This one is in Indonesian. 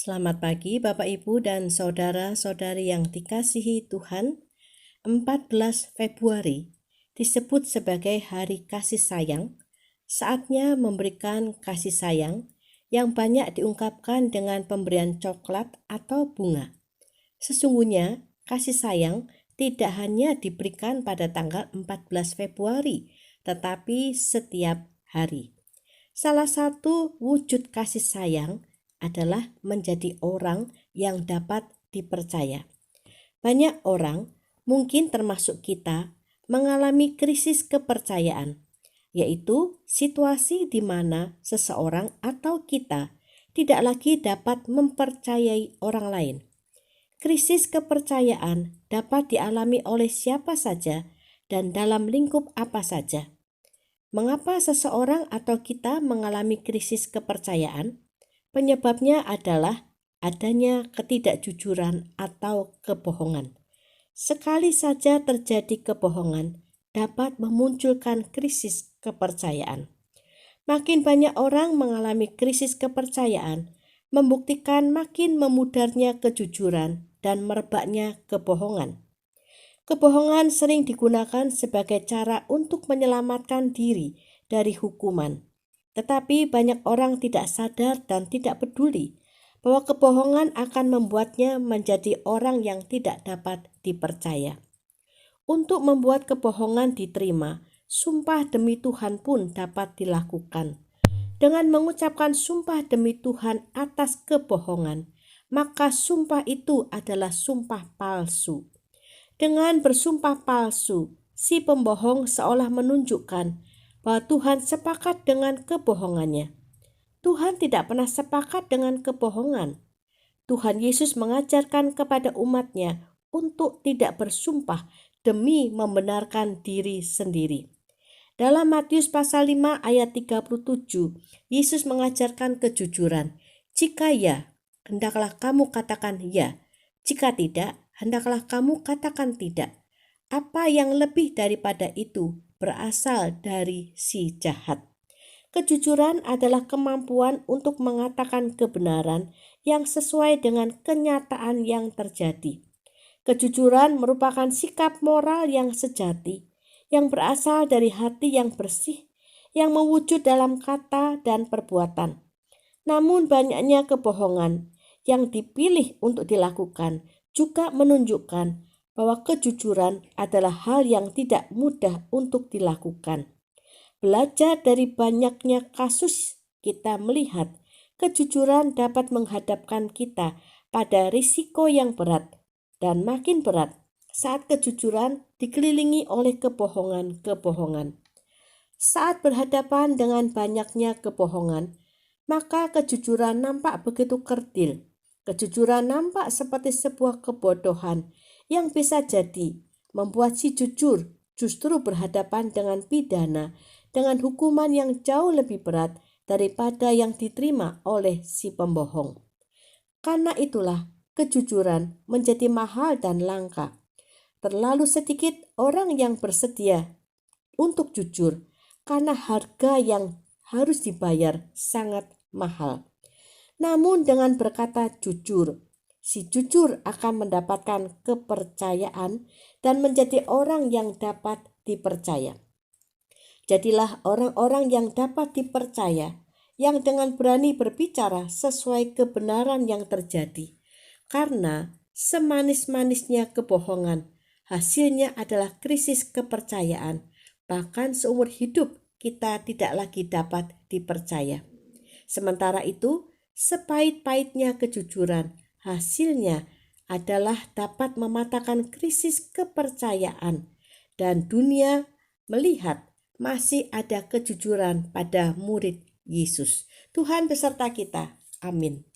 Selamat pagi Bapak Ibu dan saudara-saudari yang dikasihi Tuhan. 14 Februari disebut sebagai Hari Kasih Sayang. Saatnya memberikan kasih sayang yang banyak diungkapkan dengan pemberian coklat atau bunga. Sesungguhnya kasih sayang tidak hanya diberikan pada tanggal 14 Februari, tetapi setiap hari. Salah satu wujud kasih sayang adalah menjadi orang yang dapat dipercaya. Banyak orang, mungkin termasuk kita, mengalami krisis kepercayaan, yaitu situasi di mana seseorang atau kita tidak lagi dapat mempercayai orang lain. Krisis kepercayaan dapat dialami oleh siapa saja dan dalam lingkup apa saja. Mengapa seseorang atau kita mengalami krisis kepercayaan? Penyebabnya adalah adanya ketidakjujuran atau kebohongan. Sekali saja terjadi kebohongan dapat memunculkan krisis kepercayaan. Makin banyak orang mengalami krisis kepercayaan, membuktikan makin memudarnya kejujuran dan merebaknya kebohongan. Kebohongan sering digunakan sebagai cara untuk menyelamatkan diri dari hukuman. Tetapi banyak orang tidak sadar dan tidak peduli bahwa kebohongan akan membuatnya menjadi orang yang tidak dapat dipercaya. Untuk membuat kebohongan diterima, sumpah demi Tuhan pun dapat dilakukan. Dengan mengucapkan sumpah demi Tuhan atas kebohongan, maka sumpah itu adalah sumpah palsu. Dengan bersumpah palsu, si pembohong seolah menunjukkan bahwa Tuhan sepakat dengan kebohongannya. Tuhan tidak pernah sepakat dengan kebohongan. Tuhan Yesus mengajarkan kepada umatnya untuk tidak bersumpah demi membenarkan diri sendiri. Dalam Matius pasal 5 ayat 37, Yesus mengajarkan kejujuran. Jika ya, hendaklah kamu katakan ya. Jika tidak, hendaklah kamu katakan tidak. Apa yang lebih daripada itu berasal dari si jahat. Kejujuran adalah kemampuan untuk mengatakan kebenaran yang sesuai dengan kenyataan yang terjadi. Kejujuran merupakan sikap moral yang sejati, yang berasal dari hati yang bersih, yang mewujud dalam kata dan perbuatan. Namun banyaknya kebohongan yang dipilih untuk dilakukan juga menunjukkan bahwa kejujuran adalah hal yang tidak mudah untuk dilakukan. Belajar dari banyaknya kasus, kita melihat kejujuran dapat menghadapkan kita pada risiko yang berat dan makin berat saat kejujuran dikelilingi oleh kebohongan-kebohongan. Saat berhadapan dengan banyaknya kebohongan, maka kejujuran nampak begitu kerdil. Kejujuran nampak seperti sebuah kebodohan yang bisa jadi membuat si jujur justru berhadapan dengan pidana, dengan hukuman yang jauh lebih berat daripada yang diterima oleh si pembohong. Karena itulah kejujuran menjadi mahal dan langka. Terlalu sedikit orang yang bersedia untuk jujur karena harga yang harus dibayar sangat mahal. Namun dengan berkata jujur, si jujur akan mendapatkan kepercayaan dan menjadi orang yang dapat dipercaya. Jadilah orang-orang yang dapat dipercaya, yang dengan berani berbicara sesuai kebenaran yang terjadi. Karena semanis-manisnya kebohongan, hasilnya adalah krisis kepercayaan. Bahkan seumur hidup kita tidak lagi dapat dipercaya. Sementara itu, sepahit-pahitnya kejujuran, hasilnya adalah dapat mematahkan krisis kepercayaan dan dunia melihat masih ada kejujuran pada murid Yesus. Tuhan beserta kita. Amin.